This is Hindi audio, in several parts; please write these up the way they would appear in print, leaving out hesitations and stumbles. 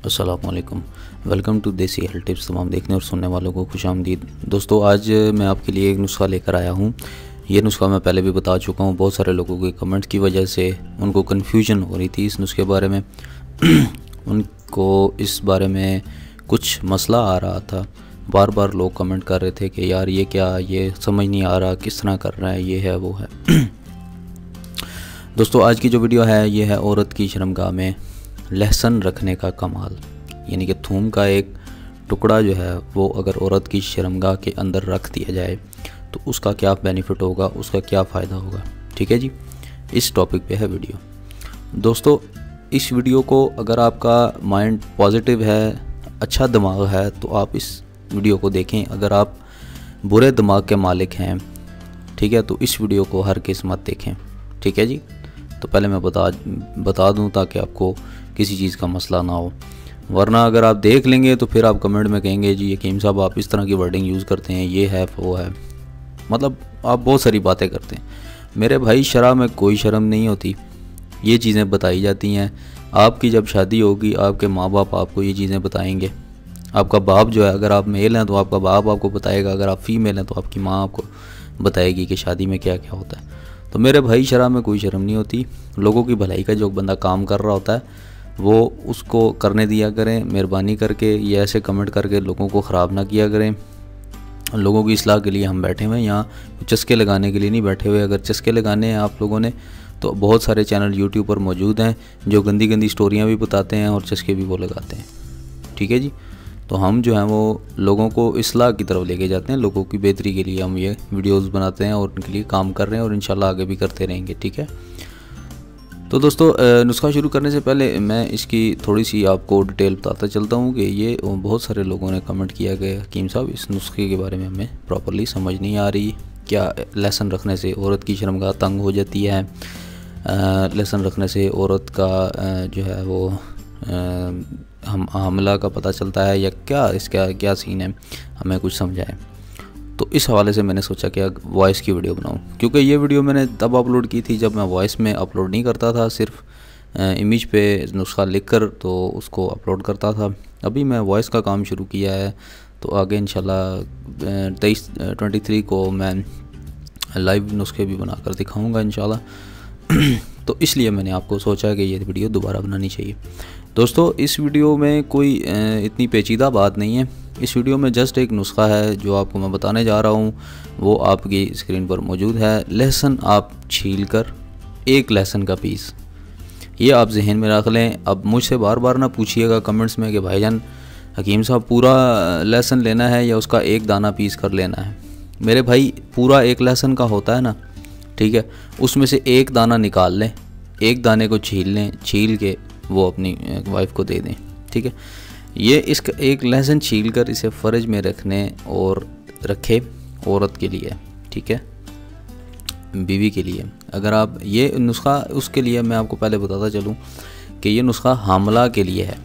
अस्सलाम वालेकुम। वेलकम टू देसी हेल्थ टिप्स। तमाम देखने और सुनने वालों को खुश आमदीद। दोस्तों, आज मैं आपके लिए एक नुस्खा लेकर आया हूँ। ये नुस्खा मैं पहले भी बता चुका हूँ। बहुत सारे लोगों के कमेंट्स की वजह से उनको कन्फ्यूजन हो रही थी इस नुस्खे बारे में उनको इस बारे में कुछ मसला आ रहा था। बार बार लोग कमेंट कर रहे थे कि यार ये क्या, ये समझ नहीं आ रहा, किस तरह कर रहा है, ये है वो है। दोस्तों, आज की जो वीडियो है ये है औरत की शर्मगाह में लहसुन रखने का कमाल। यानी कि थूम का एक टुकड़ा जो है वो अगर औरत की शर्मगाह के अंदर रख दिया जाए तो उसका क्या बेनिफिट होगा, उसका क्या फ़ायदा होगा। ठीक है जी, इस टॉपिक पे है वीडियो। दोस्तों, इस वीडियो को अगर आपका माइंड पॉजिटिव है, अच्छा दिमाग है, तो आप इस वीडियो को देखें। अगर आप बुरे दिमाग के मालिक हैं, ठीक है, तो इस वीडियो को हर किस मत देखें। ठीक है जी। तो पहले मैं बता दूं ताकि आपको किसी चीज़ का मसला ना हो, वरना अगर आप देख लेंगे तो फिर आप कमेंट में कहेंगे जी यकीम साहब आप इस तरह की वर्डिंग यूज़ करते हैं, ये है वो है, मतलब आप बहुत सारी बातें करते हैं। मेरे भाई, शरअ में कोई शर्म नहीं होती, ये चीज़ें बताई जाती हैं। आपकी जब शादी होगी आपके माँ बाप आपको ये चीज़ें बताएंगे। आपका बाप जो है, अगर आप मेल हैं तो आपका बाप आपको बताएगा, अगर आप फीमेल हैं तो आपकी माँ आपको बताएगी कि शादी में क्या क्या होता है। तो मेरे भाई, शरअ में कोई शर्म नहीं होती। लोगों की भलाई का जो बंदा काम कर रहा होता है वो उसको करने दिया करें। मेहरबानी करके ये ऐसे कमेंट करके लोगों को ख़राब ना किया करें। लोगों की इस्लाह के लिए हम बैठे हुए हैं, यहाँ चस्के लगाने के लिए नहीं बैठे हुए। अगर चस्के लगाने हैं आप लोगों ने तो बहुत सारे चैनल यूट्यूब पर मौजूद हैं जो गंदी गंदी स्टोरियाँ भी बताते हैं और चस्के भी वो लगाते हैं। ठीक है जी। तो हम जो हैं वो लोगों को इस्लाह की तरफ लेके जाते हैं, लोगों की बेहतरी के लिए हम ये वीडियोस बनाते हैं और उनके लिए काम कर रहे हैं और इंशाल्लाह आगे भी करते रहेंगे। ठीक है। तो दोस्तों, नुस्खा शुरू करने से पहले मैं इसकी थोड़ी सी आपको डिटेल बताता चलता हूँ कि ये बहुत सारे लोगों ने कमेंट किया कि हकीम साहब इस नुस्खे के बारे में हमें प्रॉपर्ली समझ नहीं आ रही। क्या लहसुन रखने से औरत की शर्मगाह तंग हो जाती है? लहसुन रखने से औरत का जो है वो हम हमला का पता चलता है या क्या, इसका क्या सीन है, हमें कुछ समझाएं। तो इस हवाले से मैंने सोचा कि वॉइस की वीडियो बनाऊं, क्योंकि ये वीडियो मैंने तब अपलोड की थी जब मैं वॉइस में अपलोड नहीं करता था, सिर्फ इमेज पे नुस्खा लिखकर तो उसको अपलोड करता था। अभी मैं वॉइस का काम शुरू किया है, तो आगे इंशाल्लाह 23 को मैं लाइव नुस्खे भी बनाकर दिखाऊंगा इंशाल्लाह। तो इसलिए मैंने आपको सोचा कि ये वीडियो दोबारा बनानी चाहिए। दोस्तों, इस वीडियो में कोई इतनी पेचीदा बात नहीं है। इस वीडियो में जस्ट एक नुस्खा है जो आपको मैं बताने जा रहा हूँ, वो आपकी स्क्रीन पर मौजूद है। लहसुन आप छील कर, एक लहसुन का पीस, ये आप जहन में रख लें। अब मुझसे बार बार ना पूछिएगा कमेंट्स में कि भाईजान हकीम साहब पूरा लहसुन लेना है या उसका एक दाना पीस कर लेना है। मेरे भाई, पूरा एक लहसुन का होता है ना, ठीक है, उसमें से एक दाना निकाल लें, एक दाने को छील लें, छील के वो अपनी वाइफ को दे दें। ठीक है। ये इसका एक लहसुन छील कर इसे फ़र्ज में रखने और रखे औरत के लिए, ठीक है, बीवी के लिए। अगर आप ये नुस्खा, उसके लिए मैं आपको पहले बताता चलूँ कि ये नुस्खा हमला के लिए है।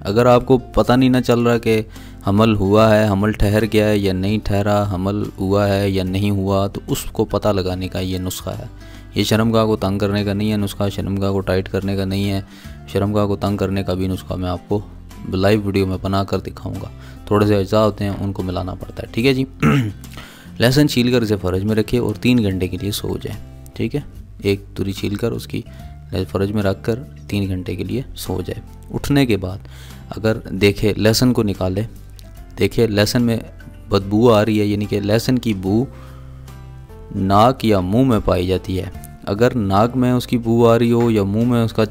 अगर आपको पता नहीं ना चल रहा कि हमल हुआ है, हमल ठहर गया है या नहीं ठहरा, हमल हुआ है या नहीं हुआ, तो उसको पता लगाने का ये नुस्खा है। ये शर्मगाह को तंग करने का नहीं है नुस्खा, शर्मगाह को टाइट करने का नहीं है। शर्मगाह को तंग करने का भी नुस्खा मैं आपको लाइव वीडियो में बना कर दिखाऊंगा। थोड़े से अज्जा होते हैं, उनको मिलाना पड़ता है। ठीक है जी। लहसुन छील कर इसे फ़र्ज में रखिए और 3 घंटे के लिए सो जाए। ठीक है। एक तुरी छील कर उसकी फ़र्ज में रख कर 3 घंटे के लिए सो जाए। उठने के बाद अगर देखे लहसुन को निकाले, देखिए लहसुन में बदबू आ रही है, यानी कि लहसुन की बू नाक या मुंह में पाई जाती है। अगर नाक में उसकी बू आ रही हो या मुंह में उसका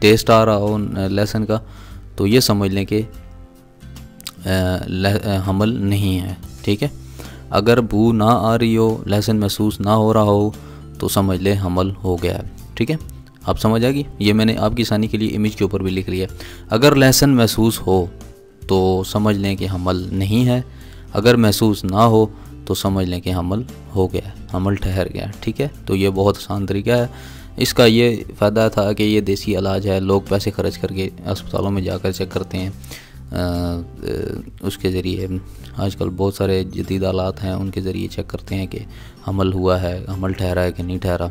टेस्ट आ रहा हो लहसुन का, तो ये समझ लें कि हमल नहीं है। ठीक है। अगर बू ना आ रही हो, लहसुन महसूस ना हो रहा हो, तो समझ लें हमल हो गया है। ठीक है। आप समझ आ गई? ये मैंने आपकी आसानी के लिए इमेज के ऊपर भी लिख लिया। अगर लहसुन महसूस हो तो समझ लें कि हमल नहीं है, अगर महसूस ना हो तो समझ लें कि हमल हो गया, हमल ठहर गया। ठीक है। तो ये बहुत आसान तरीका है। इसका ये फ़ायदा था कि ये देसी इलाज है, लोग पैसे खर्च करके अस्पतालों में जाकर चेक करते हैं। उसके ज़रिए आजकल बहुत सारे जदीद आलात हैं, उनके ज़रिए चेक करते हैं कि हमल हुआ है, हमल ठहरा है कि नहीं ठहरा।